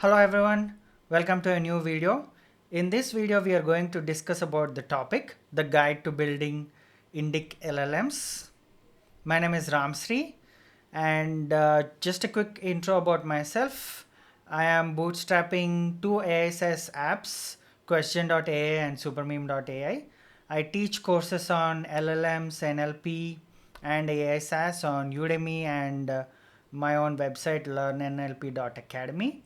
Hello everyone, welcome to a new video. In this video we are going to discuss about the topic, the guide to building Indic LLMs. My name is Ramsri and just a quick intro about myself. I am bootstrapping two AI SaaS apps, question.ai and supermeme.ai. I teach courses on LLMs, NLP and AI SaaS on Udemy and my own website learnnlp.academy.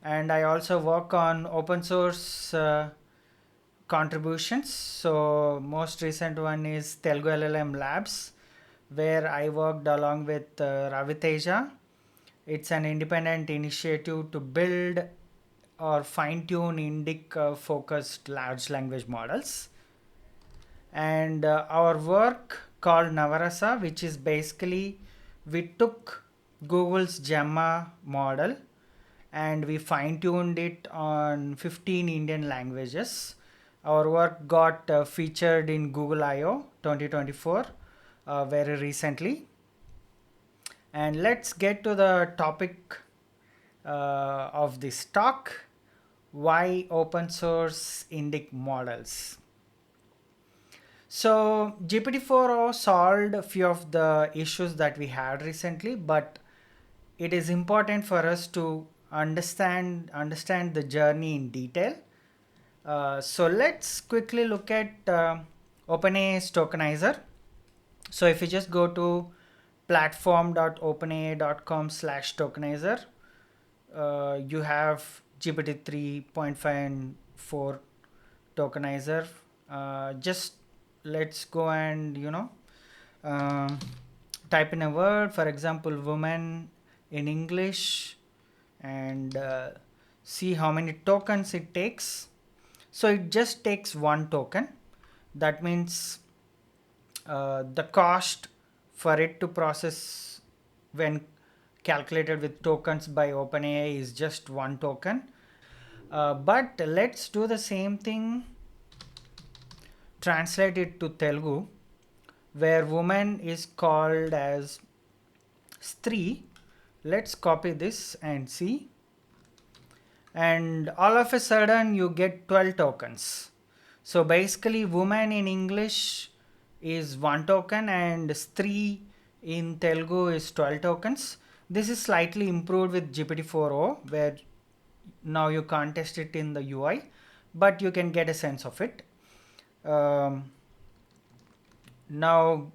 And I also work on open source contributions. So most recent one is Telugu LLM Labs, where I worked along with Raviteja. It's an independent initiative to build or fine-tune Indic focused large language models. And our work called Navarasa, which is basically we took Google's Gemma model and we fine-tuned it on 15 Indian languages. Our work got featured in Google I/O 2024 very recently. And let's get to the topic of this talk: why open source Indic models. So GPT-4o solved a few of the issues that we had recently, but it is important for us to understand the journey in detail. So let's quickly look at OpenAI's tokenizer. So if you just go to platform.openai.com/tokenizer, you have GPT 3.5 and 4 tokenizer. Just let's go and type in a word, for example woman in English, and see how many tokens it takes. So it just takes one token. That means the cost for it to process when calculated with tokens by OpenAI is just one token. But let's do the same thing, translate it to Telugu, where woman is called as Stree. Let's copy this and see. And all of a sudden you get 12 tokens. So basically woman in English is one token and Stree in Telugu is 12 tokens. This is slightly improved with GPT-4o, where now you can't test it in the UI, but you can get a sense of it. Now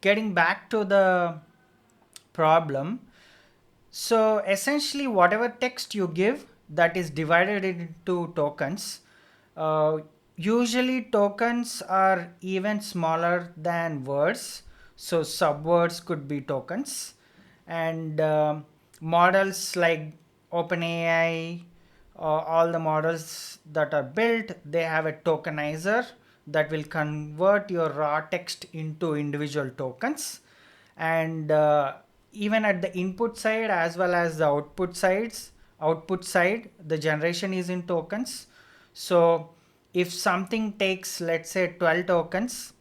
getting back to the problem. So essentially whatever text you give, that is divided into tokens. Usually tokens are even smaller than words. So subwords could be tokens. And models like OpenAI, all the models that are built, they have a tokenizer that will convert your raw text into individual tokens. And even at the input side as well as the output side, the generation is in tokens. So if something takes, let's say, 12 tokens,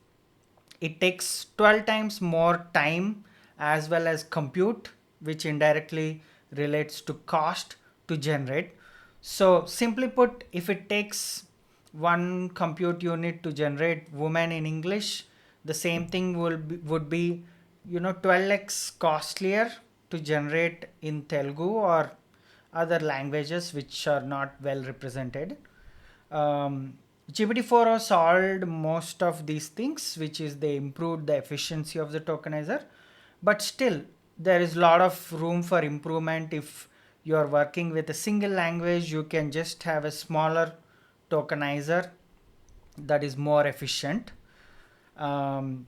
it takes 12 times more time as well as compute, which indirectly relates to cost to generate. So simply put, if it takes one compute unit to generate woman in English, the same thing would be 12x costlier to generate in Telugu or other languages which are not well represented. GPT-4o solved most of these things, which is they improved the efficiency of the tokenizer, but still there is a lot of room for improvement. If you are working with a single language, you can just have a smaller tokenizer that is more efficient.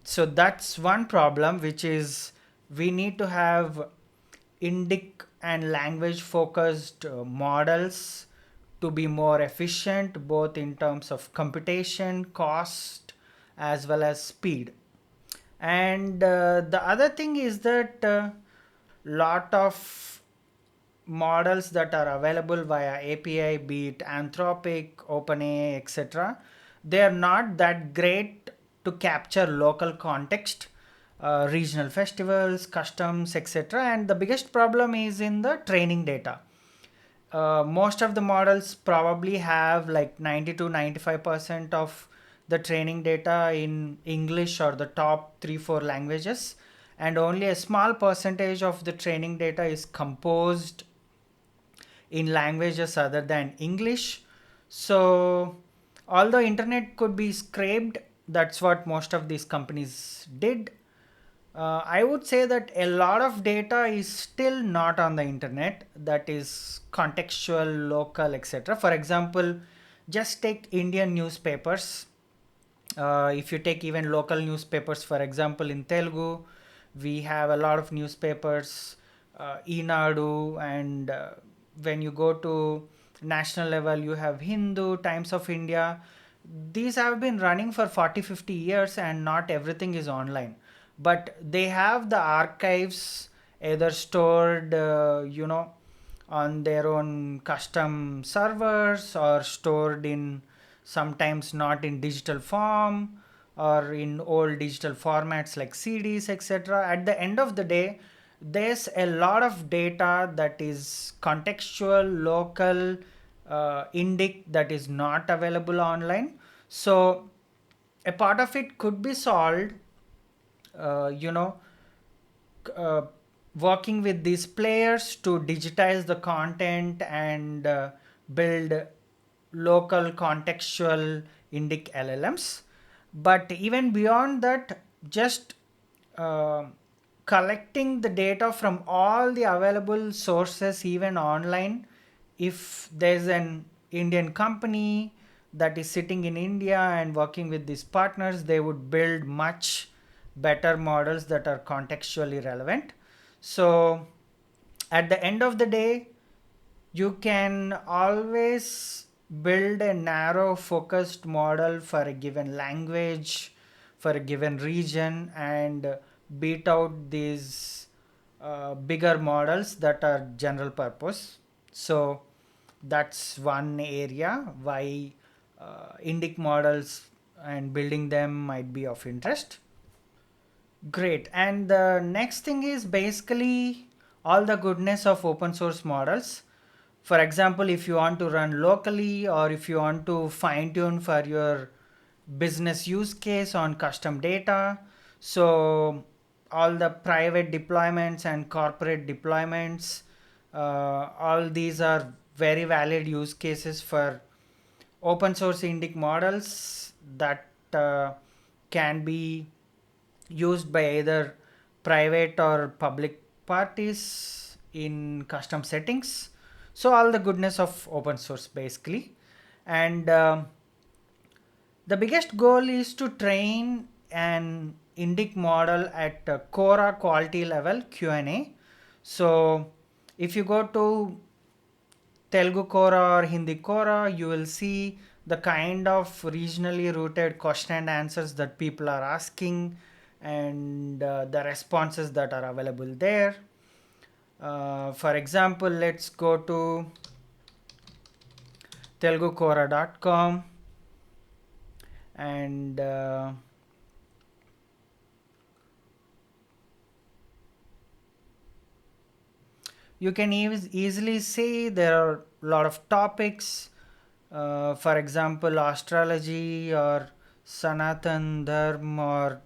So that's one problem, which is we need to have Indic and language focused models to be more efficient, both in terms of computation, cost, as well as speed. And the other thing is that lot of models that are available via API, be it Anthropic, OpenAI, etc., they are not that great to capture local context, regional festivals, customs, etc. And the biggest problem is in the training data. most of the models probably have like 90 to 95% of the training data in English or the top 3 4 languages, and only a small percentage of the training data is composed in languages other than English. So although internet could be scraped, that's what most of these companies did. I would say that a lot of data is still not on the internet, that is contextual, local, etc. For example, just take Indian newspapers. If you take even local newspapers, for example, in Telugu, we have a lot of newspapers, Inadu, and when you go to national level, you have Hindu, Times of India. These have been running for 40, 50 years, and not everything is online. But they have the archives either stored, on their own custom servers, or stored in sometimes not in digital form, or in old digital formats like CDs, etc. At the end of the day, there's a lot of data that is contextual, local, Indic, that is not available online. So a part of it could be solved, uh, you know uh, working with these players to digitize the content and build local contextual Indic LLMs. But even beyond that, just uh, collecting the data from all the available sources, even online, if there's an Indian company that is sitting in India and working with these partners, they would build much better models that are contextually relevant. So at the end of the day, you can always build a narrow focused model for a given language, for a given region, and beat out these bigger models that are general purpose. So that's one area why Indic models and building them might be of interest. Great. And the next thing is basically all the goodness of open source models. For example, if you want to run locally, or if you want to fine tune for your business use case on custom data. So all the private deployments and corporate deployments, all these are very valid use cases for open source Indic models that can be used by either private or public parties in custom settings. So all the goodness of open source basically. And the biggest goal is to train an Indic model at Quora quality level Q&A. So if you go to Telugu Quora or Hindi Quora, you will see the kind of regionally rooted question and answers that people are asking, and the responses that are available there. For example, let's go to teluguquora.com, and you can easily see there are a lot of topics. For example, astrology, or Sanatan Dharma, or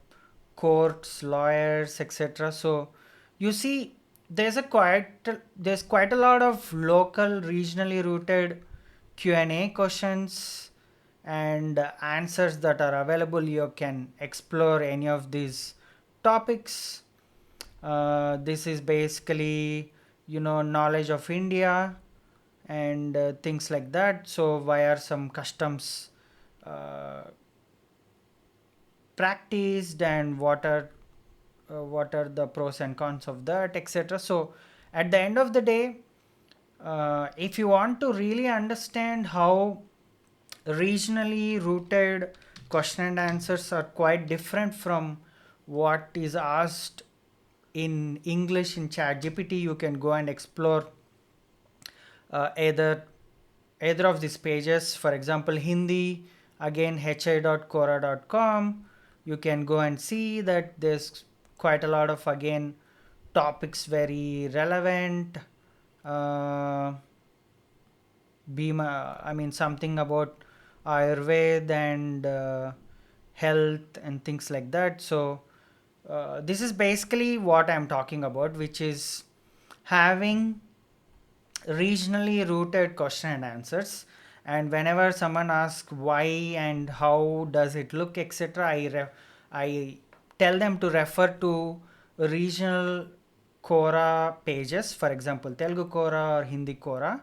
courts, lawyers, etc. So you see there's quite a lot of local, regionally rooted Q&A questions and answers that are available. You can explore any of these topics. This is basically, knowledge of India and things like that. So why are some customs uh, practiced, and what are the pros and cons of that, etc. So at the end of the day, if you want to really understand how regionally rooted question and answers are quite different from what is asked in English in ChatGPT, you can go and explore either of these pages. For example, Hindi, again hi.quora.com. You can go and see that there's quite a lot of, again, topics very relevant. Uh, I mean something about Ayurveda and health and things like that. So this is basically what I'm talking about, which is having regionally rooted question and answers. And whenever someone asks why and how does it look, etc., I tell them to refer to regional Quora pages, for example Telugu Quora or Hindi Quora,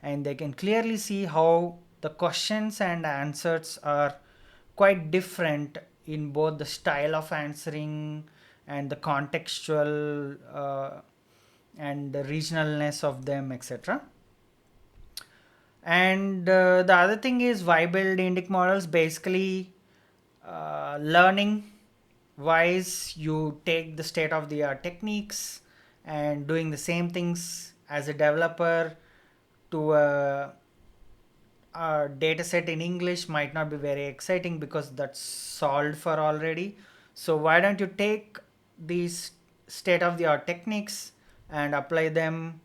and they can clearly see how the questions and answers are quite different in both the style of answering and the contextual and the regionalness of them, etc. And the other thing is why build Indic models. Basically, learning wise, you take the state of the art techniques and doing the same things as a developer to a data set in English might not be very exciting because that's solved for already. So why don't you take these state of the art techniques and apply them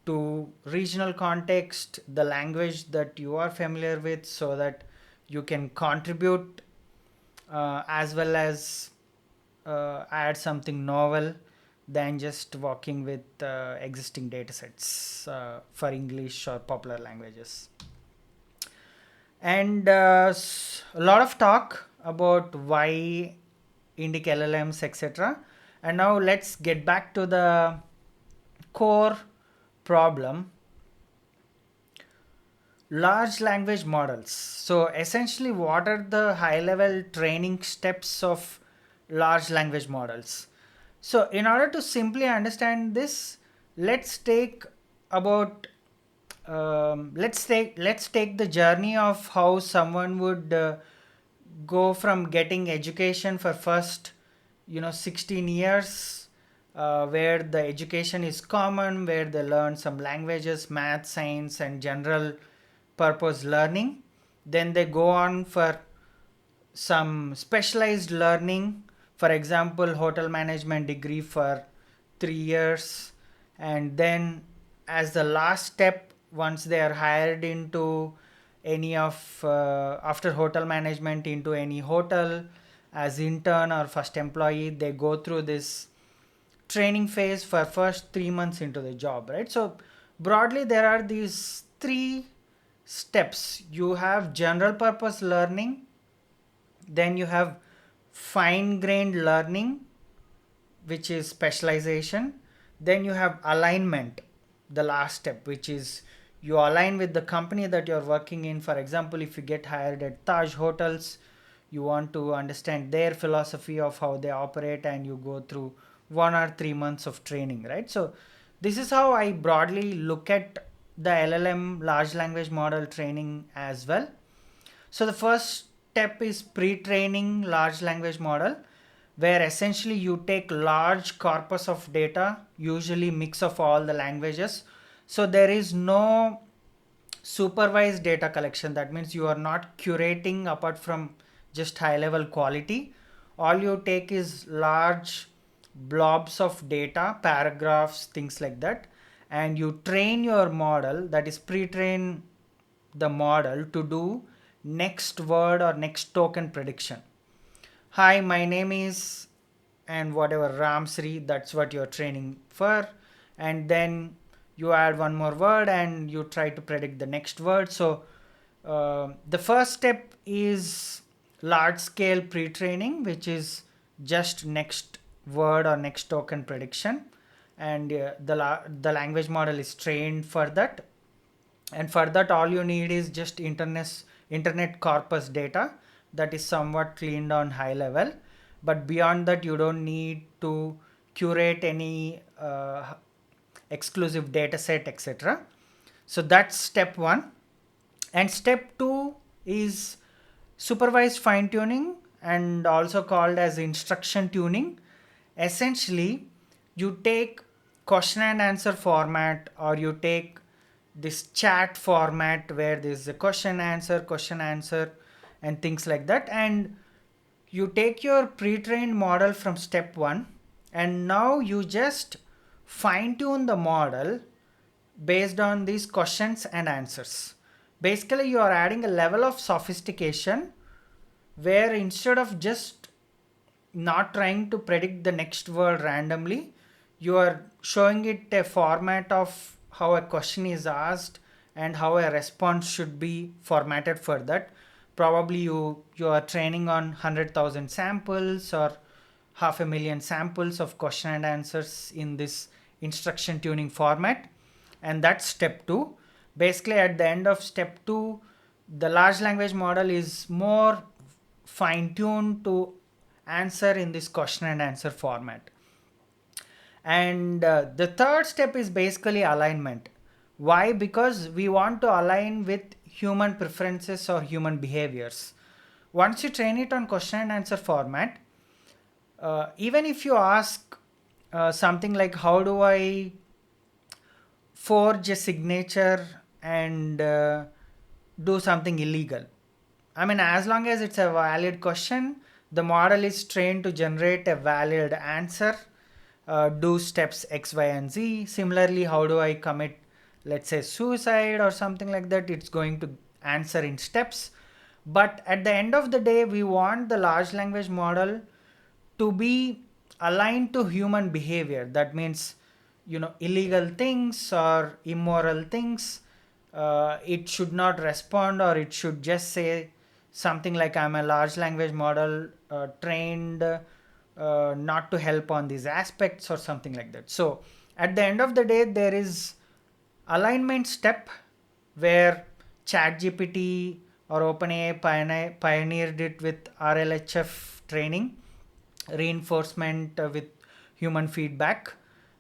to regional context, the language that you are familiar with, so that you can contribute as well as add something novel than just working with existing datasets for English or popular languages. And a lot of talk about why Indic LLMs, etc. And now let's get back to the core problem. Large language models. So essentially, what are the high level training steps of large language models? So in order to simply understand this, let's take about let's take the journey of how someone would go from getting education for first 16 years, where the education is common, where they learn some languages, math, science, and general purpose learning. Then they go on for some specialized learning, for example hotel management degree for 3 years. And then as the last step, once they are hired into any of after hotel management into any hotel as intern or first employee, they go through this training phase for first 3 months into the job, right? So broadly there are these three steps. You have general purpose learning, then you have fine grained learning, which is specialization. Then you have alignment, the last step, which is you align with the company that you're working in. For example, if you get hired at Taj Hotels, you want to understand their philosophy of how they operate, and you go through 1 or 3 months of training, right? So this is how I broadly look at the LLM large language model training as well. So the first step is pre-training large language model, where essentially you take large corpus of data, usually mix of all the languages. So there is no supervised data collection. That means you are not curating apart from just high level quality. All you take is large blobs of data, paragraphs, things like that, and you train your model, that is pre-train the model to do next word or next token prediction. Hi, my name is, and whatever, Ramsri, that's what you're training for. And then you add one more word and you try to predict the next word. So the first step is large scale pre-training, which is just next word or next token prediction. And the language model is trained for that. And for that, all you need is just internet corpus data that is somewhat cleaned on high level. But beyond that, you don't need to curate any exclusive data set, etc. So that's step one. And step two is supervised fine tuning, and also called as instruction tuning. Essentially, you take question and answer format, or you take this chat format where there's a question answer and things like that, and you take your pre-trained model from step one, and now you just fine tune the model based on these questions and answers. Basically, you are adding a level of sophistication where instead of just not trying to predict the next word randomly, you are showing it a format of how a question is asked and how a response should be formatted for that. Probably you are training on 100,000 samples or 500,000 samples of question and answers in this instruction tuning format, and that's step 2. Basically, at the end of step 2, the large language model is more fine tuned to answer in this question and answer format. And the third step is basically alignment. Why? Because we want to align with human preferences or human behaviors. Once you train it on question and answer format, even if you ask something like, how do I forge a signature and do something illegal? I mean, as long as it's a valid question, the model is trained to generate a valid answer, do steps X, Y, and Z. Similarly, how do I commit, let's say, suicide or something like that? It's going to answer in steps. But at the end of the day, we want the large language model to be aligned to human behavior. That means, illegal things or immoral things, it should not respond, or it should just say something like, I'm a large language model trained not to help on these aspects or something like that. So at the end of the day, there is alignment step where ChatGPT or OpenAI pioneered it with RLHF training, reinforcement with human feedback,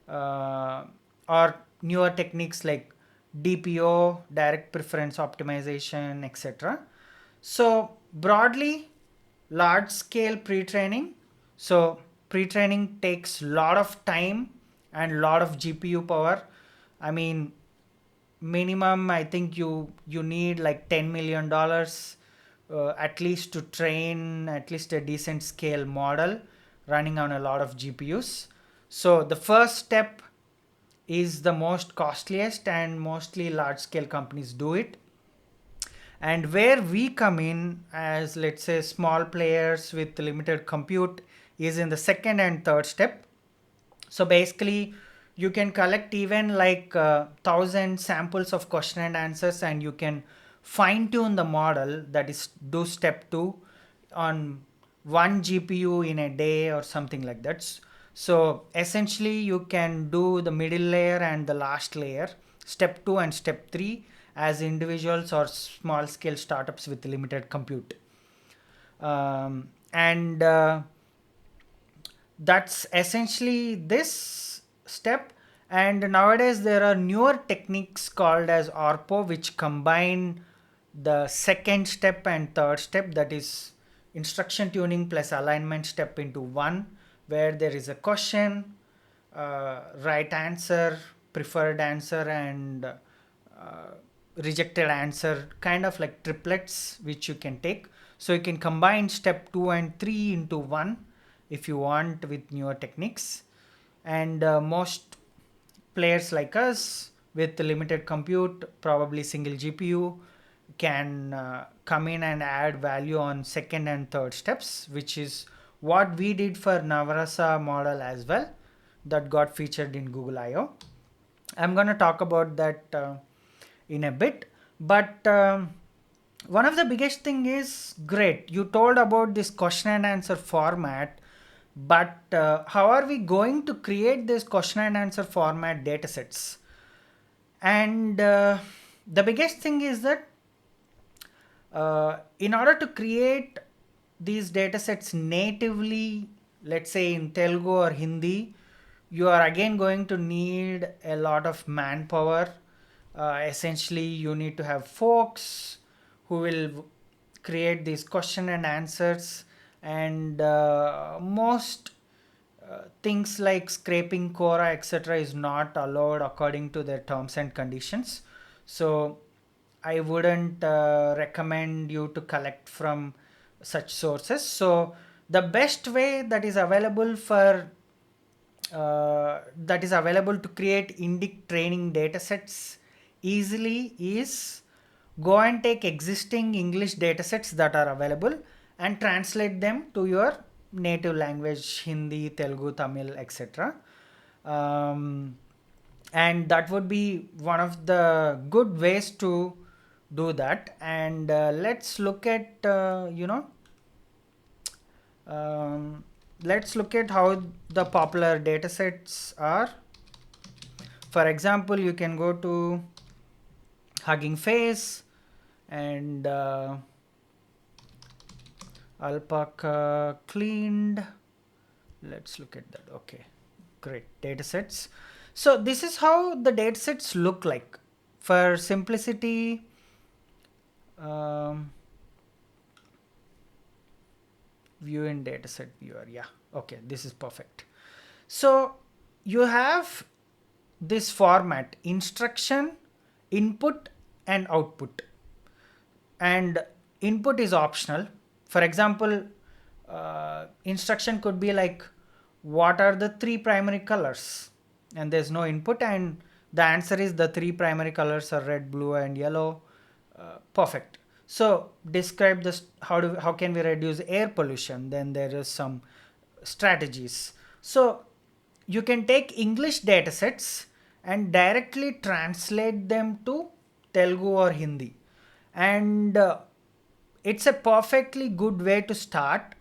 or newer techniques like DPO, direct preference optimization, etc. So broadly, large scale pre-training. So pre-training takes a lot of time and lot of GPU power. I mean, minimum, I think you need like $10 million at least to train at least a decent scale model running on a lot of GPUs. So the first step is the most costliest, and mostly large scale companies do it. And where we come in as, let's say, small players with limited compute is in the second and third step. So basically, you can collect even like 1,000 samples of question and answers, and you can fine tune the model, that is do step 2 on one GPU in a day or something like that. So essentially, you can do the middle layer and the last layer, step 2 and step 3, as individuals or small scale startups with limited compute. And that's essentially this step. And nowadays there are newer techniques called as ORPO, which combine the second step and third step, that is instruction tuning plus alignment step, into one, where there is a question, right answer, preferred answer, and rejected answer, kind of like triplets which you can take. So you can combine step 2 and 3 into one if you want with newer techniques. And most players like us with limited compute, probably single GPU, can come in and add value on second and third steps, which is what we did for Navarasa model as well, that got featured in Google I/O. I'm going to talk about that in a bit. But one of the biggest thing is, great, you told about this question and answer format, but how are we going to create this question and answer format datasets? And the biggest thing is that in order to create these datasets natively, let's say in Telugu or Hindi, you are again going to need a lot of manpower. Essentially, you need to have folks who will create these question and answers, and most things like scraping Quora, etc., is not allowed according to their terms and conditions. So I wouldn't recommend you to collect from such sources. So the best way that is available to create Indic training datasets easily is go and take existing English datasets that are available and translate them to your native language, Hindi, Telugu, Tamil, etc. And that would be one of the good ways to do that. And let's look at let's look at how the popular datasets are. For example, you can go to Hugging Face and alpaca cleaned. Let's look at that. Okay, great datasets. So this is how the datasets look like. For simplicity, view in dataset viewer. Yeah, okay, this is perfect. So you have this format: instruction, input, and output. And input is optional. For example, instruction could be like, what are the three primary colors? And there's no input, and the answer is the three primary colors are red, blue, and yellow. Perfect. So describe this. How can we reduce air pollution? Then there is some strategies. So you can take English datasets and directly translate them to Telugu or Hindi, and it's a perfectly good way to start,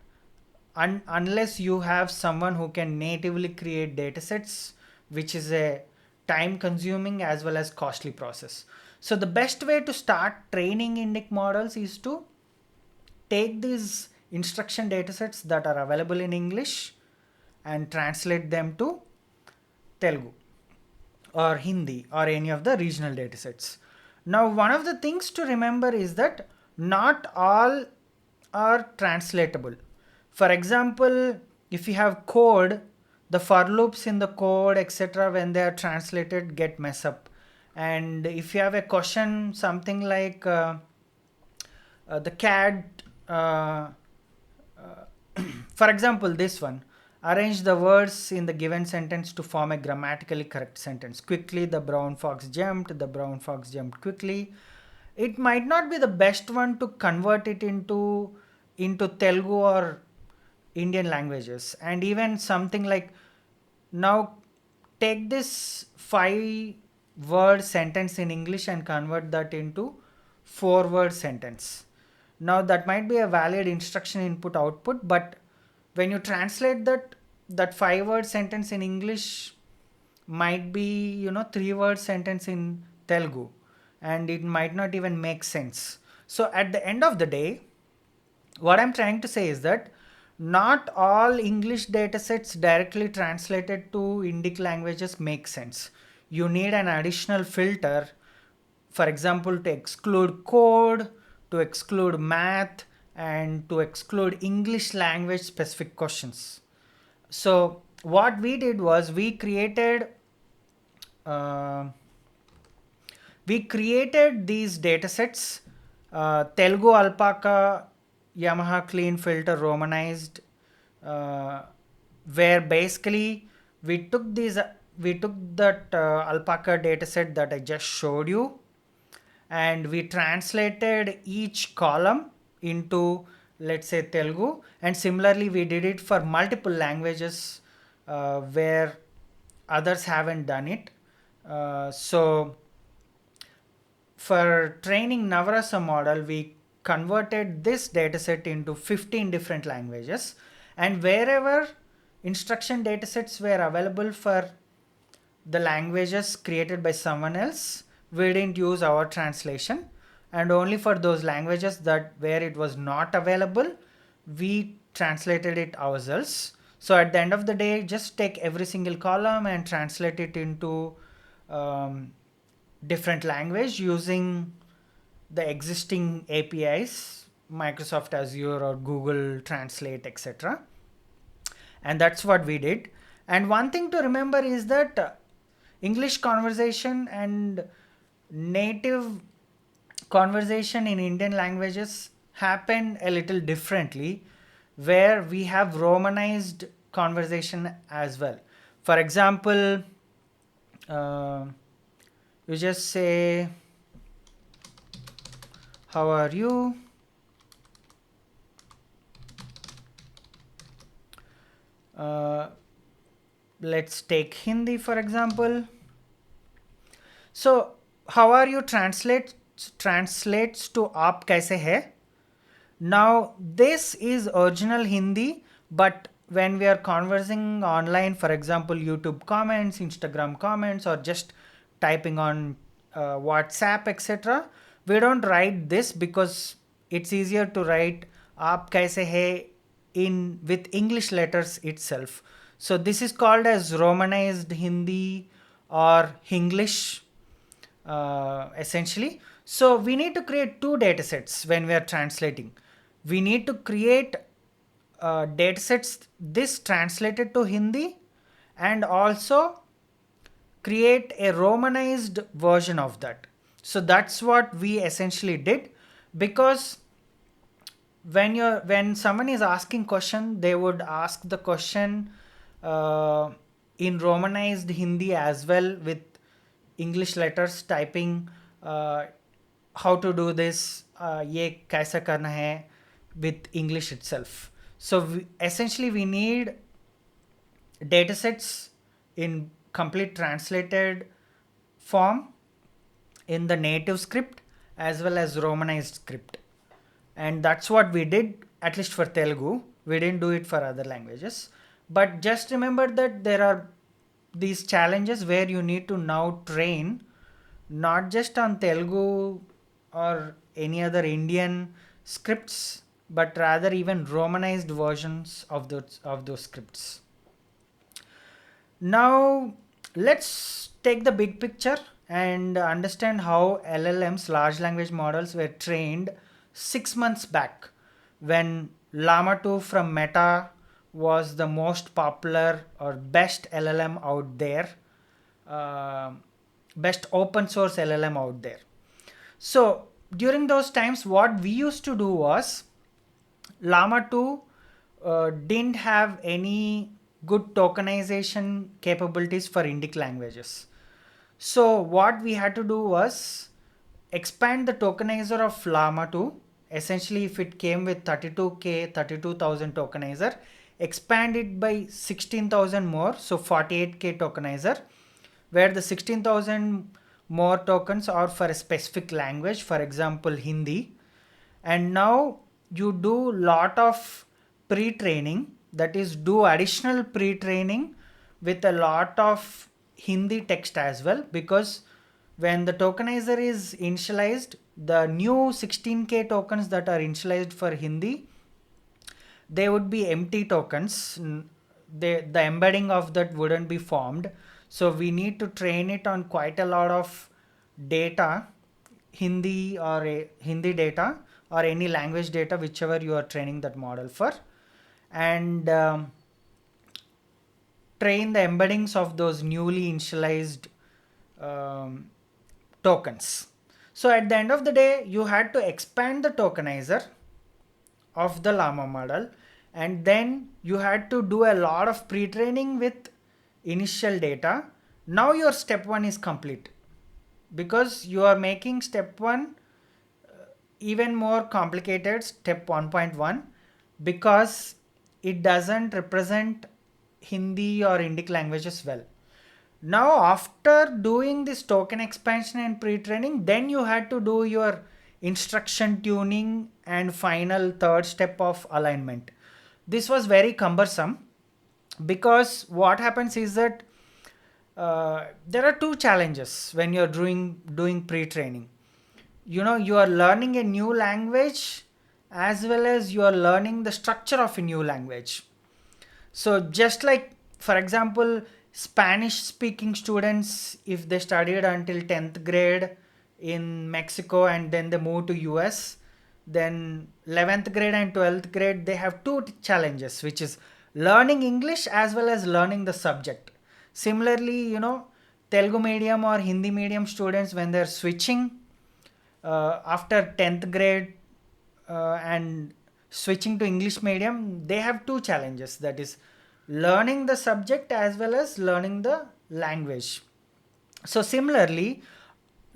unless you have someone who can natively create datasets, which is a time consuming as well as costly process. So the best way to start training Indic models is to take these instruction datasets that are available in English and translate them to Telugu or Hindi or any of the regional datasets. Now, one of the things to remember is that not all are translatable. For example, if you have code, the for loops in the code, etc., when they are translated, get mess up. And if you have a question, something like the cat, for example, this one, arrange the words in the given sentence to form a grammatically correct sentence. Quickly, the brown fox jumped. The brown fox jumped quickly. It might not be the best one to convert it into Telugu or Indian languages. And even something like, now take this 5-word sentence in English and convert that into 4-word sentence. Now that might be a valid instruction input output, but when you translate that 5-word sentence in English might be 3-word sentence in Telugu, and it might not even make sense. So at the end of the day, what I'm trying to say is that not all English datasets directly translated to Indic languages make sense. You need an additional filter, for example, to exclude code, to exclude math, and to exclude English language specific questions. So what we did was we created these datasets, Telugu alpaca Yamaha clean filter romanized, where basically we took that alpaca dataset that I just showed you, and we translated each column into, let's say, Telugu, and similarly we did it for multiple languages where others haven't done it. So for training Navarasa model, we converted this dataset into 15 different languages, and wherever instruction datasets were available for the languages created by someone else, we didn't use our translation, and only for those languages that where it was not available, we translated it ourselves. So at the end of the day, just take every single column and translate it into different language using the existing APIs, Microsoft Azure or Google Translate, etc. And that's what we did. And one thing to remember is that English conversation and native conversation in Indian languages happen a little differently, where we have romanized conversation as well. For example, you just say how are you? Let's take Hindi for example. So how are you translates to aap kaise hai. Now this is original Hindi, but when we are conversing online, for example YouTube comments, Instagram comments, or just typing on WhatsApp, etc., we don't write this because it's easier to write aap kaise hai in with English letters itself. So this is called as Romanized Hindi or Hinglish essentially. So we need to create two data sets when we are translating. We need to create data sets this translated to Hindi, and also create a romanized version of that. So that's what we essentially did, because when someone is asking question, they would ask the question in romanized Hindi as well, with English letters typing how to do this, ye kaisa karna hai, with English itself. So essentially we need datasets in complete translated form in the native script as well as romanized script, and that's what we did, at least for Telugu. We didn't do it for other languages, but just remember that there are these challenges where you need to now train not just on Telugu or any other Indian scripts, but rather even romanized versions of those scripts. Now let's take the big picture and understand how LLMs, large language models, were trained 6 months back, when Llama 2 from Meta was the most popular or best LLM out there, best open source LLM out there. So during those times, what we used to do was, Llama 2 didn't have any good tokenization capabilities for Indic languages. So what we had to do was expand the tokenizer of Llama 2. Essentially, if it came with 32,000 tokenizer, expand it by 16,000 more, so 48K tokenizer, where the 16,000 more tokens are for a specific language, for example Hindi. And now you do lot of pre-training, that is, do additional pre-training with a lot of Hindi text as well, because when the tokenizer is initialized, the new 16K tokens that are initialized for Hindi, they would be empty tokens. The embedding of that wouldn't be formed. So we need to train it on quite a lot of data, Hindi data or any language data, whichever you are training that model for, and train the embeddings of those newly initialized tokens. So at the end of the day, you had to expand the tokenizer of the Llama model, and then you had to do a lot of pre-training with initial data. Now your step 1 is complete, because you are making step 1 even more complicated, step 1.1, because it doesn't represent Hindi or Indic languages well. Now after doing this token expansion and pre-training, then you had to do your instruction tuning and final third step of alignment. This was very cumbersome, because what happens is that there are two challenges when you're doing pre-training. You are learning a new language as well as you are learning the structure of a new language. So just like, for example, Spanish speaking students, if they studied until 10th grade in Mexico and then they move to US, then 11th grade and 12th grade, they have two challenges, which is learning English as well as learning the subject. Similarly, Telugu medium or Hindi medium students, when they're switching after 10th grade and switching to English medium, they have two challenges, that is learning the subject as well as learning the language. So similarly,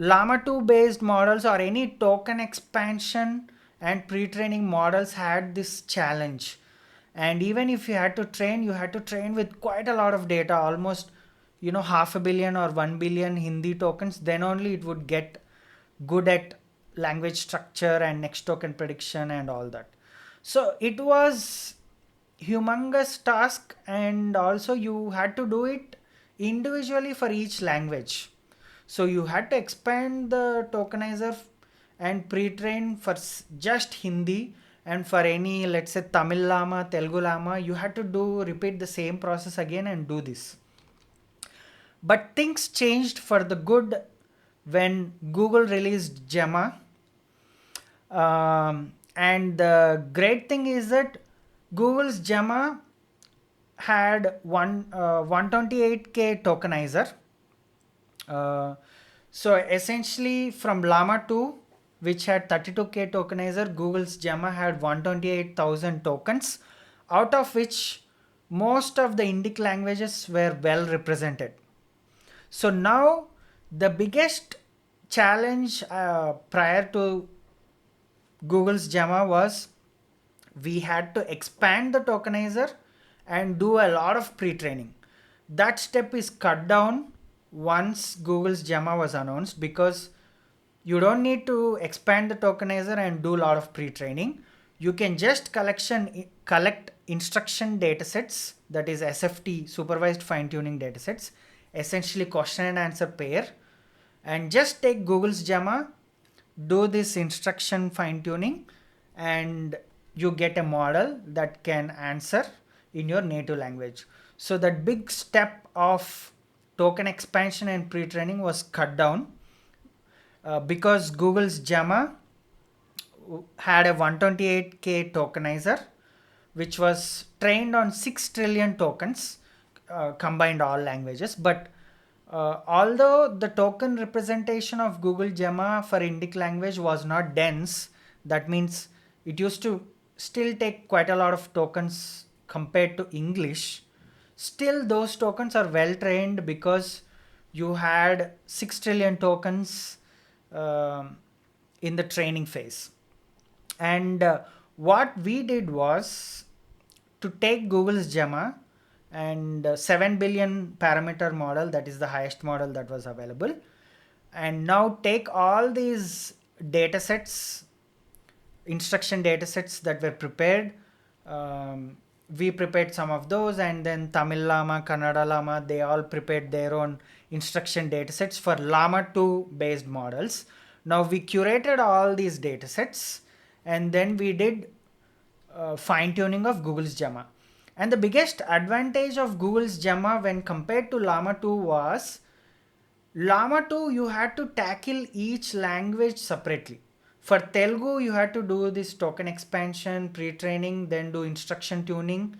Llama 2 based models or any token expansion and pre-training models had this challenge. And even if you had to train, you had to train with quite a lot of data, almost, 500 million or 1 billion Hindi tokens. Then only it would get good at language structure and next token prediction and all that. So it was humongous task, and also you had to do it individually for each language. So you had to expand the tokenizer and pre-train for just Hindi, and for any, let's say, Tamil Llama, Telugu Llama, you had to repeat the same process again and do this. But things changed for the good when Google released Gemma. And the great thing is that Google's Gemma had 128k tokenizer. So essentially from Llama 2, which had 32k tokenizer, Google's Gemma had 128,000 tokens, out of which most of the Indic languages were well represented. So now the biggest challenge prior to Google's Gemma was we had to expand the tokenizer and do a lot of pre-training. That step is cut down once Google's Gemma was announced, because you don't need to expand the tokenizer and do a lot of pre-training. You can just collect instruction datasets, that is SFT, supervised fine-tuning datasets, essentially question and answer pair, and just take Google's Gemma, do this instruction fine-tuning, and you get a model that can answer in your native language. So that big step of token expansion and pre-training was cut down because Google's Gemma had a 128k tokenizer, which was trained on 6 trillion tokens, combined all languages. But although the token representation of Google Gemma for Indic language was not dense, that means it used to still take quite a lot of tokens compared to English. Still, those tokens are well trained because you had 6 trillion tokens in the training phase. And what we did was to take Google's Gemma and 7 billion parameter model, that is the highest model that was available, and now take all these datasets, instruction datasets that were prepared. We prepared some of those, and then Tamil Llama, Kannada Llama, they all prepared their own instruction datasets for Llama 2 based models. Now we curated all these datasets, and then we did fine tuning of Google's Gemma. And the biggest advantage of Google's Gemma when compared to Llama 2 was, Llama 2 you had to tackle each language separately. For Telugu, you had to do this token expansion, pre-training, then do instruction tuning,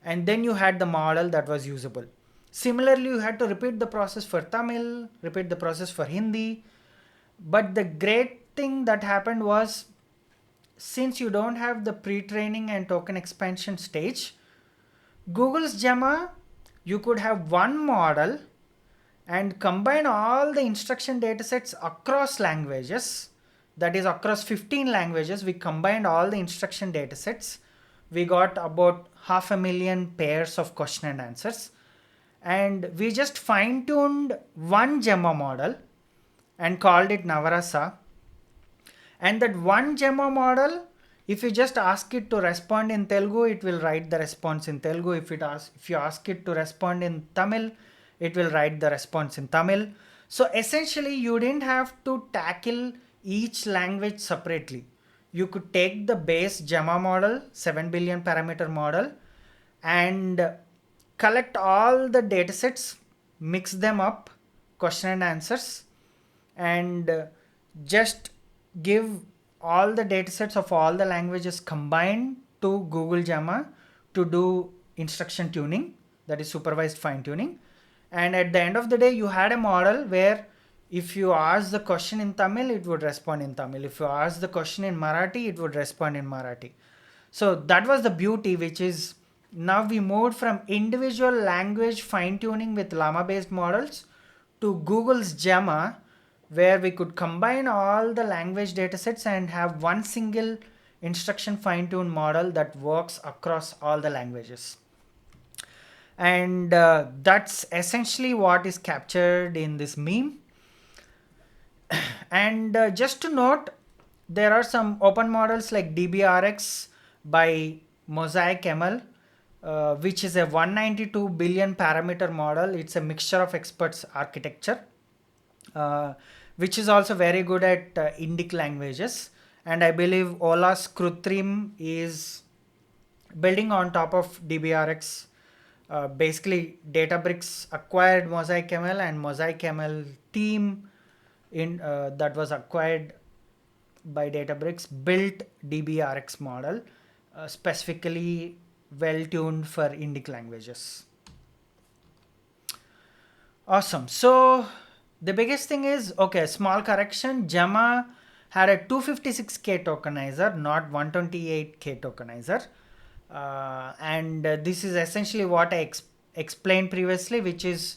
and then you had the model that was usable. Similarly, you had to repeat the process for Tamil, repeat the process for Hindi. But the great thing that happened was, since you don't have the pre-training and token expansion stage, Google's Gemma, you could have one model and combine all the instruction datasets across languages. That is, across 15 languages, we combined all the instruction datasets. We got about 500,000 pairs of question and answers. And we just fine-tuned one Gemma model and called it Navarasa. And that one Gemma model, if you just ask it to respond in Telugu, it will write the response in Telugu. If you ask it to respond in Tamil, it will write the response in Tamil. So essentially, you didn't have to tackle each language separately. You could take the base Gemma model, 7 billion parameter model, and collect all the datasets, mix them up, question and answers, and just give all the datasets of all the languages combined to Google Gemma to do instruction tuning, that is supervised fine tuning. And at the end of the day, you had a model where if you ask the question in Tamil, it would respond in Tamil. If you ask the question in Marathi, it would respond in Marathi. So that was the beauty, which is now we moved from individual language fine tuning with Llama based models to Google's Gemma, where we could combine all the language datasets and have one single instruction fine-tuned model that works across all the languages. And that's essentially what is captured in this meme. And just to note, there are some open models like DBRX by Mosaic ML, which is a 192 billion parameter model. It's a mixture of experts architecture, which is also very good at Indic languages. And I believe Ola's Kruthrim is building on top of DBRX. Basically, Databricks acquired Mosaic ML, and Mosaic ML team that was acquired by Databricks built DBRX model, specifically well tuned for Indic languages. Awesome. So the biggest thing is, okay, small correction. Gemma had a 256K tokenizer, not 128K tokenizer. And this is essentially what I explained previously, which is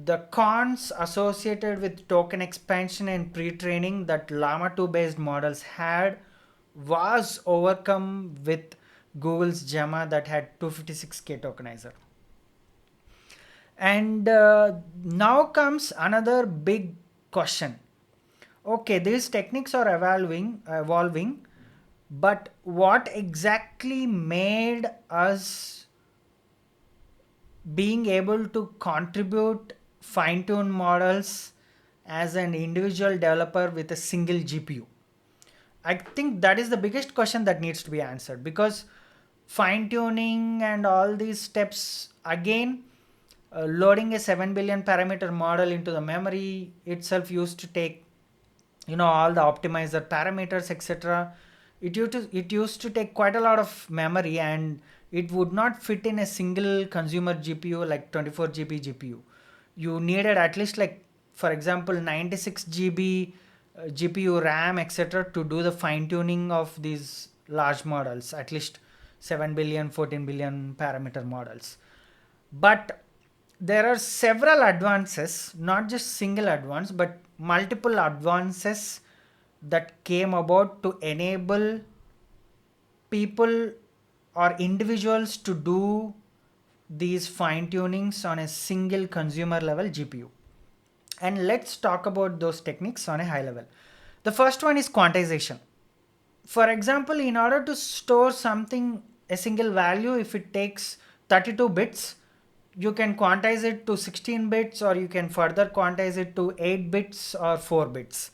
the cons associated with token expansion and pre-training that Llama 2 based models had was overcome with Google's Gemma that had 256K tokenizer. And now comes another big question. Okay, these techniques are evolving, but what exactly made us being able to contribute fine-tuned models as an individual developer with a single GPU? I think that is the biggest question that needs to be answered, because fine-tuning and all these steps, again, loading a 7 billion parameter model into the memory itself used to take, all the optimizer parameters, etc. It used to take quite a lot of memory, and it would not fit in a single consumer GPU like 24 GB GPU. You needed at least, like, for example, 96 GB GPU RAM, etc. to do the fine tuning of these large models, at least 7 billion, 14 billion parameter models. But there are several advances, not just single advance, but multiple advances that came about to enable people or individuals to do these fine tunings on a single consumer level GPU. And let's talk about those techniques on a high level. The first one is quantization. For example, in order to store something, a single value, if it takes 32 bits, you can quantize it to 16 bits, or you can further quantize it to 8 bits or 4 bits.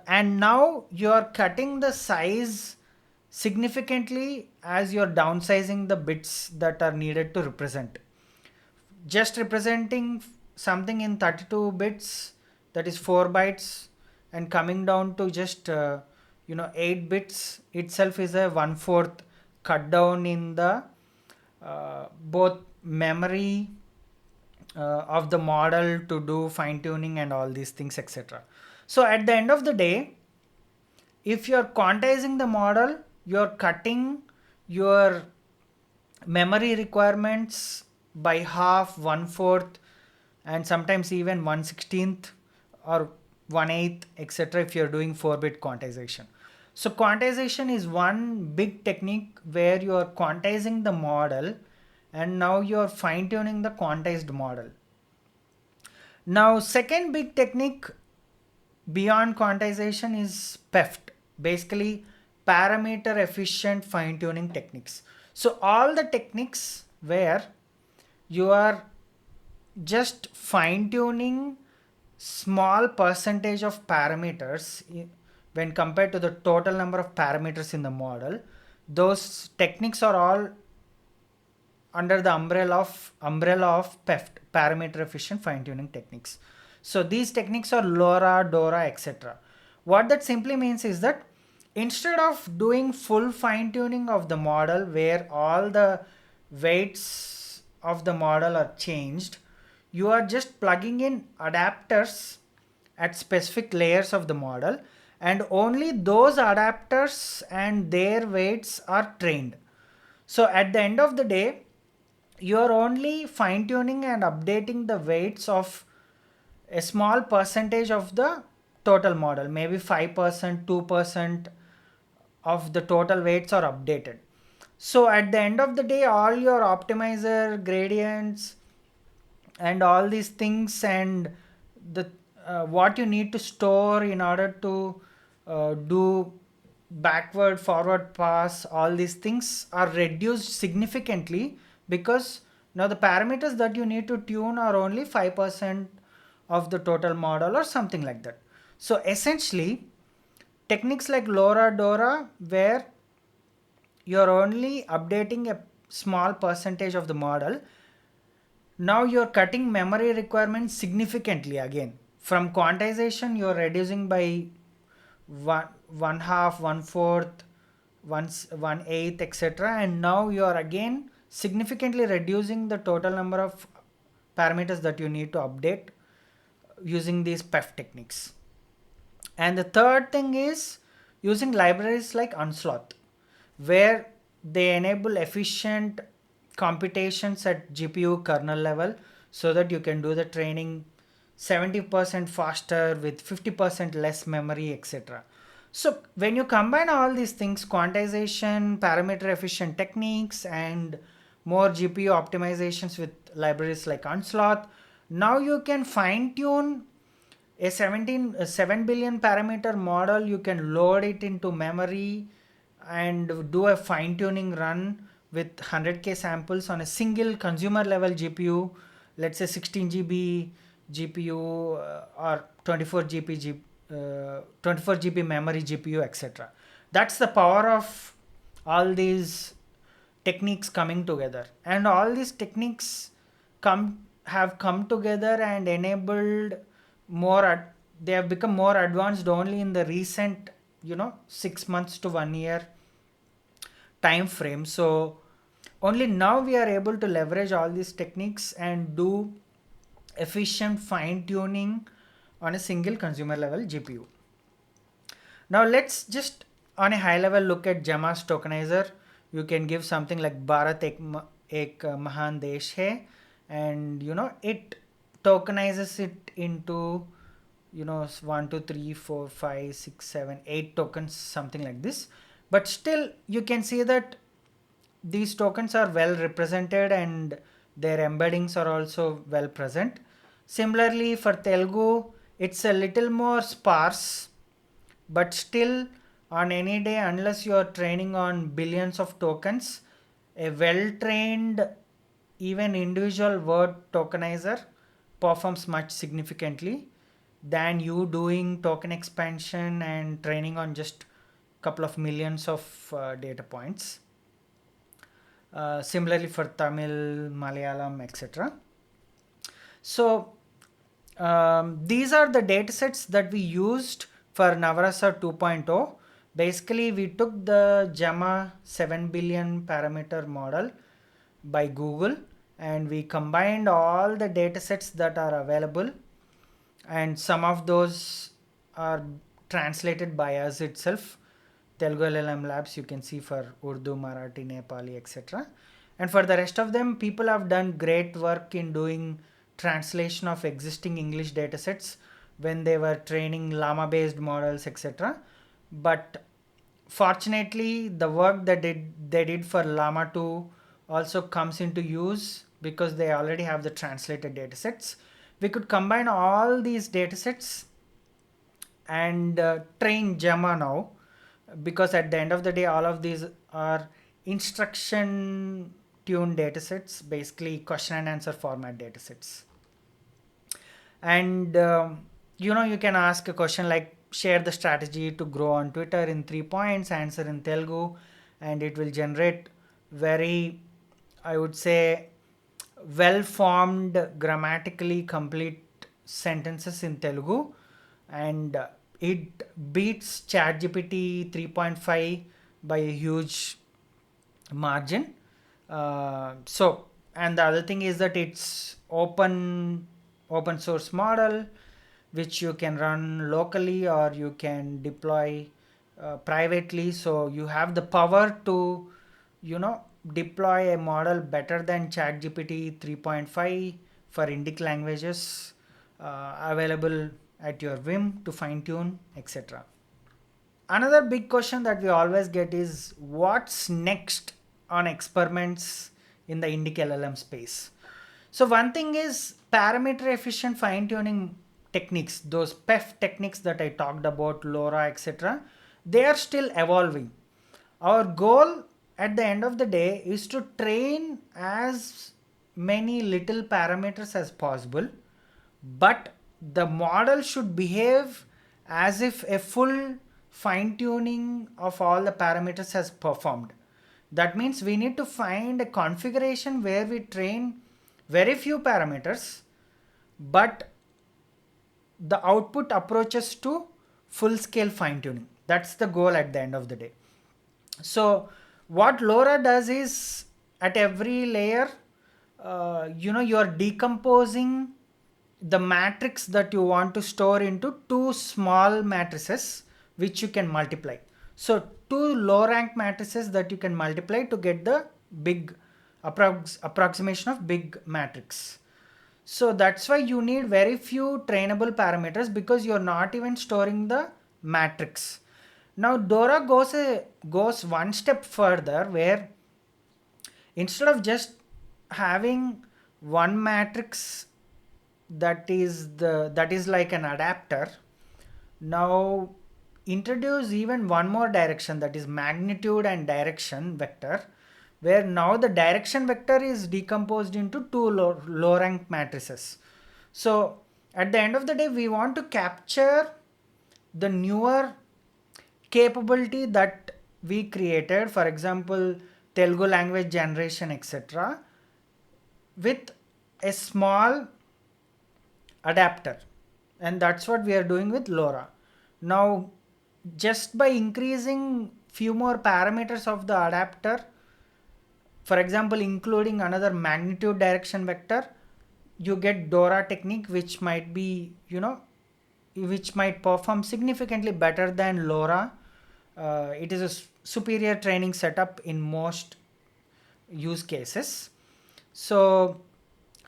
And now you're cutting the size significantly as you're downsizing the bits that are needed to represent. Just representing something in 32 bits, that is 4 bytes, and coming down to just 8 bits itself is a 1/4 cut down in the both memory of the model to do fine tuning and all these things, etc. So at the end of the day, if you're quantizing the model, you're cutting your memory requirements by half, 1/4, and sometimes even 1/16 or 1/8, etc. if you're doing 4-bit quantization. So quantization is one big technique where you are quantizing the model, and now you're fine tuning the quantized model. Now, second big technique beyond quantization is PEFT, basically parameter efficient fine tuning techniques. So all the techniques where you are just fine tuning small percentage of parameters when compared to the total number of parameters in the model, those techniques are all under the umbrella of PEFT, parameter efficient fine tuning techniques. So these techniques are LoRa, DORA, etc. What that simply means is that instead of doing full fine tuning of the model where all the weights of the model are changed, you are just plugging in adapters at specific layers of the model, and only those adapters and their weights are trained. So at the end of the day, you are only fine tuning and updating the weights of a small percentage of the total model, maybe 5%, 2% of the total weights are updated. So at the end of the day, all your optimizer gradients and all these things, and the what you need to store in order to do backward forward pass, all these things are reduced significantly, because now the parameters that you need to tune are only 5% of the total model or something like that. So essentially, techniques like LoRa Dora, where you're only updating a small percentage of the model, now you're cutting memory requirements significantly again. From quantization, you're reducing by one half, one fourth, one eighth, etc. And now you're again significantly reducing the total number of parameters that you need to update using these PEF techniques. And the third thing is using libraries like Unsloth, where they enable efficient computations at GPU kernel level, so that you can do the training 70% faster with 50% less memory, etc. So when you combine all these things, quantization, parameter efficient techniques, and more GPU optimizations with libraries like Unsloth, now you can fine tune a 7 billion parameter model. You can load it into memory and do a fine tuning run with 100k samples on a single consumer level GPU, let's say 16 GB GPU, or 24 GB memory GPU, etc. That's the power of all these techniques coming together. And all these techniques have come together and enabled they have become more advanced only in the recent 6 months to 1 year time frame. So only now we are able to leverage all these techniques and do efficient fine tuning on a single consumer level GPU. Now let's just on a high level look at Gemma's tokenizer. You can give something like Bharat ek Mahan Desh hai, and it tokenizes it into 1 2 3 4 5 6 7 8 tokens, something like this. But still you can see that these tokens are well represented and their embeddings are also well present. Similarly for Telugu, it's a little more sparse, but still on any day, unless you are training on billions of tokens, a well trained even individual word tokenizer performs much significantly than you doing token expansion and training on just couple of millions of data points. Similarly for Tamil, Malayalam, etc. So these are the datasets that we used for Navarasa 2.0. Basically, we took the Gemma 7 billion parameter model by Google, and we combined all the datasets that are available, and some of those are translated by us itself. Telugu LLM Labs, you can see for Urdu, Marathi, Nepali, etc. And for the rest of them, people have done great work in doing translation of existing English datasets when they were training llama based models, etc. But fortunately, the work that they did for llama 2 also comes into use because they already have the translated datasets. We could combine all these datasets and train Gemma now, because at the end of the day, all of these are instruction tuned datasets, basically question and answer format datasets. And you can ask a question like, share the strategy to grow on Twitter in 3 points, answer in Telugu, and it will generate very, I would say, well formed, grammatically complete sentences in Telugu. And it beats ChatGPT 3.5 by a huge margin. So, and the other thing is that it's open source model, which you can run locally or you can deploy privately. So you have the power to deploy a model better than ChatGPT 3.5 for Indic languages, available at your whim to fine tune, etc. Another big question that we always get is what's next on experiments in the Indic LLM space. So one thing is parameter efficient fine tuning techniques, those PEF techniques that I talked about, LoRa, etc. They are still evolving. Our goal at the end of the day is to train as many little parameters as possible, but the model should behave as if a full fine tuning of all the parameters has performed. That means we need to find a configuration where we train very few parameters, but the output approaches to full scale fine tuning. That's the goal at the end of the day. So what LoRa does is at every layer, you are decomposing the matrix that you want to store into two small matrices which you can multiply. So two low rank matrices that you can multiply to get the big approximation of big matrix. So that's why you need very few trainable parameters, because you're not even storing the matrix. Now Dora goes one step further, where instead of just having one matrix that is like an adapter, now introduce even one more direction, that is magnitude and direction vector, where now the direction vector is decomposed into two low rank matrices. So at the end of the day, we want to capture the newer capability that we created, for example Telugu language generation, etc., with a small adapter, and that's what we are doing with LoRa. Now just by increasing few more parameters of the adapter, for example including another magnitude direction vector, you get Dora technique, which might be, which might perform significantly better than LoRa. It is a superior training setup in most use cases. So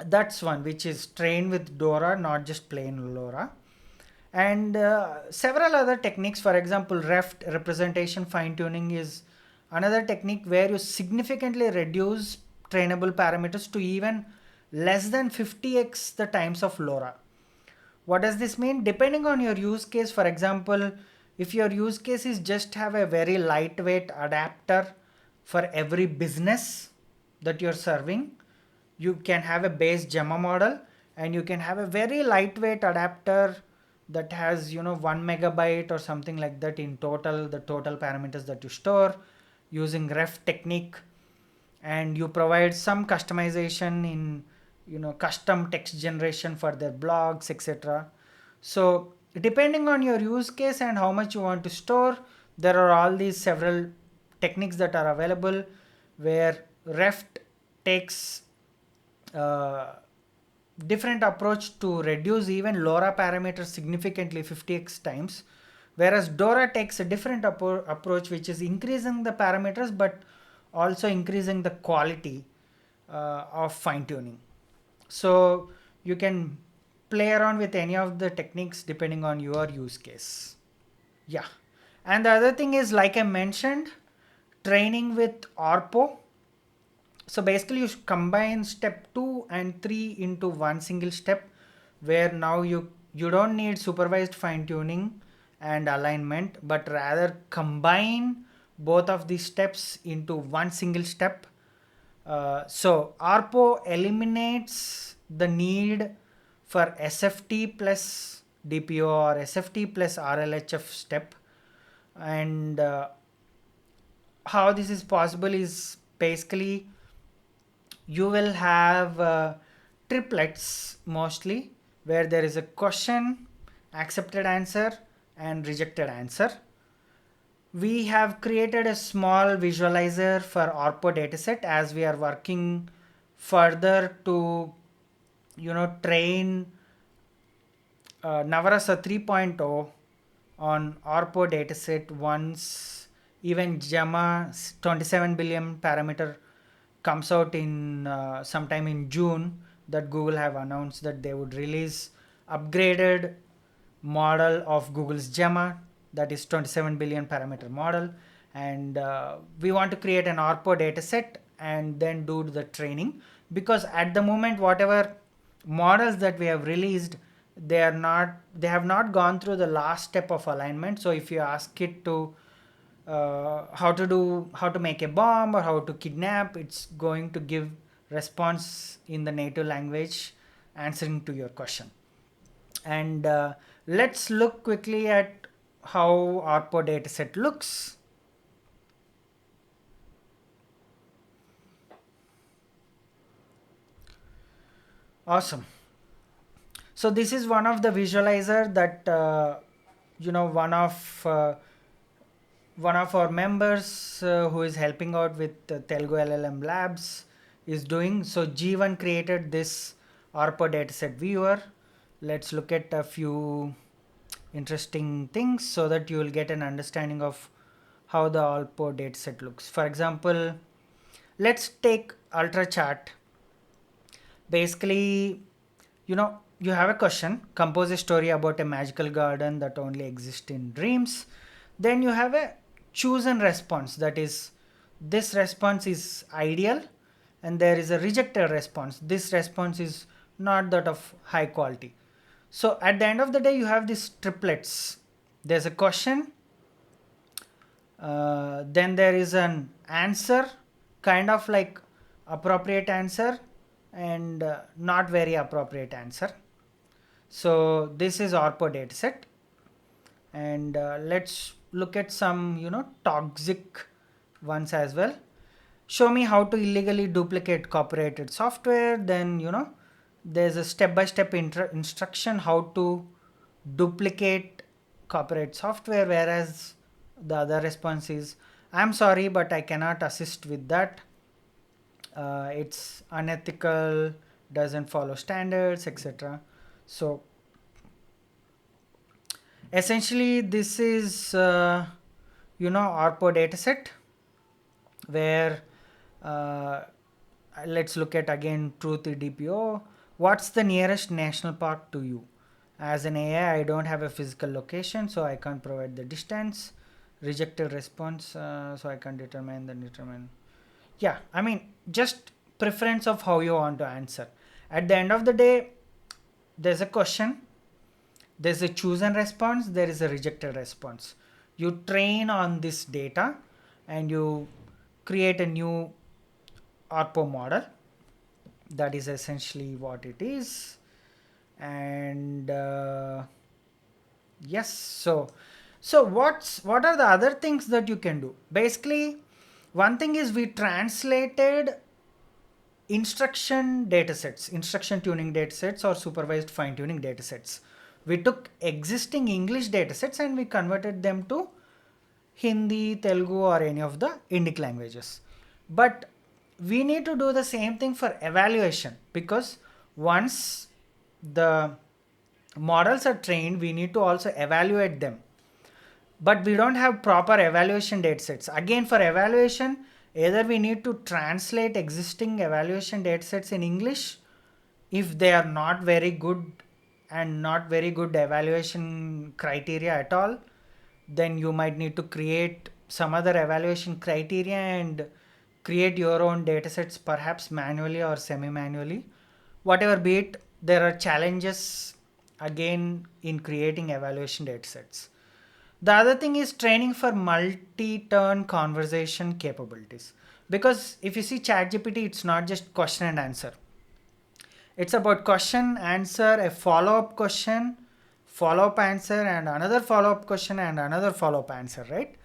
that's one which is trained with Dora, not just plain LoRa. And several other techniques, for example reft, representation fine tuning, is another technique where you significantly reduce trainable parameters to even less than 50x the times of LoRa. What does this mean? Depending on your use case, for example, if your use case is just have a very lightweight adapter for every business that you're serving, you can have a base Gemma model, and you can have a very lightweight adapter that has 1 megabyte or something like that in total, the total parameters that you store using ref technique, and you provide some customization in custom text generation for their blogs, etc. So depending on your use case and how much you want to store, there are all these several techniques that are available, where reft takes different approach to reduce even LoRa parameters significantly 50x times, whereas Dora takes a different approach, which is increasing the parameters but also increasing the quality of fine tuning. So you can play around with any of the techniques depending on your use case. Yeah. And the other thing is, like I mentioned, training with ORPO. So basically you combine step 2 and 3 into one single step, where now you don't need supervised fine tuning and alignment, but rather combine both of these steps into one single step. So ORPO eliminates the need for SFT plus DPO or SFT plus RLHF step. And how this is possible is basically you will have triplets mostly, where there is a question, accepted answer, and rejected answer. We have created a small visualizer for ORPO dataset, as we are working further to train Navarasa 3.0 on ORPO dataset once even Gemma 27 billion parameter comes out in sometime in June, that Google have announced that they would release upgraded model of Google's Gemma, that is 27 billion parameter model, and we want to create an ORPO data set and then do the training, because at the moment whatever models that we have released, they have not gone through the last step of alignment. So if you ask it to how to make a bomb or how to kidnap, it's going to give response in the native language answering to your question. And let's look quickly at how ORPO dataset looks. Awesome. So this is one of the visualizer that one of our members who is helping out with Telugu LLM Labs is doing. So G1 created this ORPO dataset viewer. Let's look at a few interesting things so that you will get an understanding of how the ORPO dataset looks. For example, let's take Ultra Chart. Basically, you have a question, compose a story about a magical garden that only exists in dreams. Then you have a choose and response, that is, this response is ideal, and there is a rejected response. This response is not that of high quality. So at the end of the day, you have these triplets. There's a question, then there is an answer, kind of like appropriate answer and not very appropriate answer. So this is ORPO dataset, and let's look at some toxic ones as well. Show me how to illegally duplicate copyrighted software. Then there's a step-by-step instruction how to duplicate copyright software, whereas the other response is, I'm sorry, but I cannot assist with that. It's unethical, doesn't follow standards, etc. So essentially this is ORPO dataset, where let's look at again truth DPO. What's the nearest national park to you? As an AI, I don't have a physical location, so I can't provide the distance. Rejected response, so I can't determine. Yeah, I mean, just preference of how you want to answer. At the end of the day, there's a question, there's a choose and response, there is a rejected response. You train on this data and you create a new ORPO model. That is essentially what it is. And yes, so what are the other things that you can do? Basically, one thing is we translated instruction datasets, instruction tuning datasets or supervised fine tuning datasets. We took existing English datasets and we converted them to Hindi, Telugu or any of the Indic languages. But we need to do the same thing for evaluation, because once the models are trained, we need to also evaluate them. But we don't have proper evaluation datasets. Again, for evaluation, either we need to translate existing evaluation datasets in English if they are not very good and not very good evaluation criteria at all, then you might need to create some other evaluation criteria and create your own datasets, perhaps manually or semi-manually. Whatever be it, there are challenges again in creating evaluation datasets. The other thing is training for multi-turn conversation capabilities. Because if you see ChatGPT, it's not just question and answer. It's about question, answer, a follow-up question, follow-up answer, and another follow-up question, and another follow-up answer, right?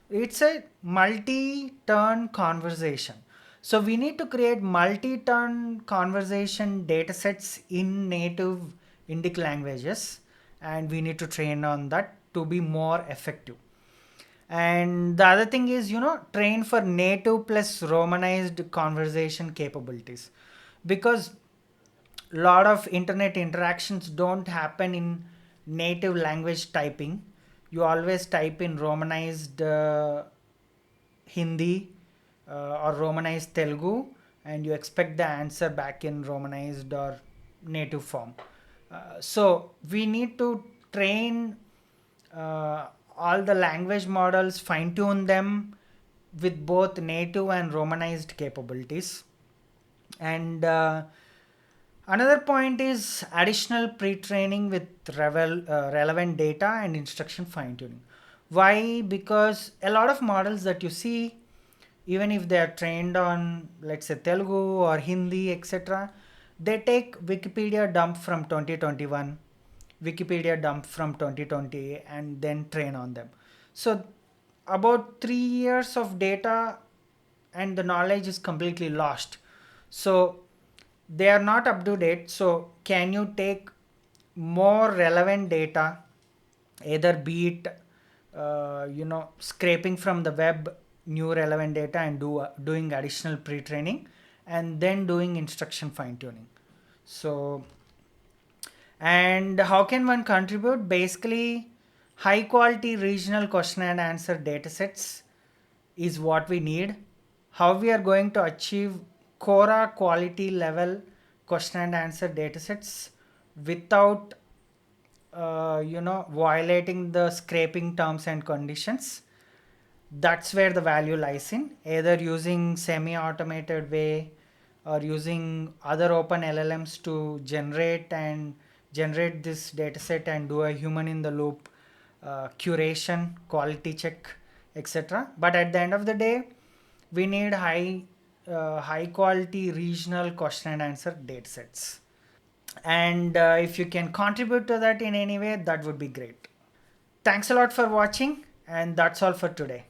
It's a multi-turn conversation. So we need to create multi-turn conversation datasets in native Indic languages, and we need to train on that to be more effective. And the other thing is, train for native plus romanized conversation capabilities, because a lot of internet interactions don't happen in native language typing. You always type in romanized Hindi or romanized Telugu, and you expect the answer back in romanized or native form. So we need to train all the language models, fine tune them with both native and romanized capabilities. And another point is additional pre-training with relevant data and instruction fine-tuning. Why? Because a lot of models that you see, even if they are trained on, let's say, Telugu or Hindi, etc., they take Wikipedia dump from 2021, Wikipedia dump from 2020, and then train on them. So about 3 years of data and the knowledge is completely lost. So they are not up to date. So can you take more relevant data, either be it scraping from the web new relevant data and doing additional pre-training and then doing instruction fine-tuning. So, and how can one contribute? Basically, high quality regional question and answer datasets is what we need. How we are going to achieve Quora quality level question and answer datasets without violating the scraping terms and conditions? That's where the value lies in, either using semi-automated way or using other open LLMs to generate this dataset and do a human in the loop curation, quality check, etc. But at the end of the day, we need high quality regional question and answer datasets. And if you can contribute to that in any way, that would be great. Thanks a lot for watching, and that's all for today.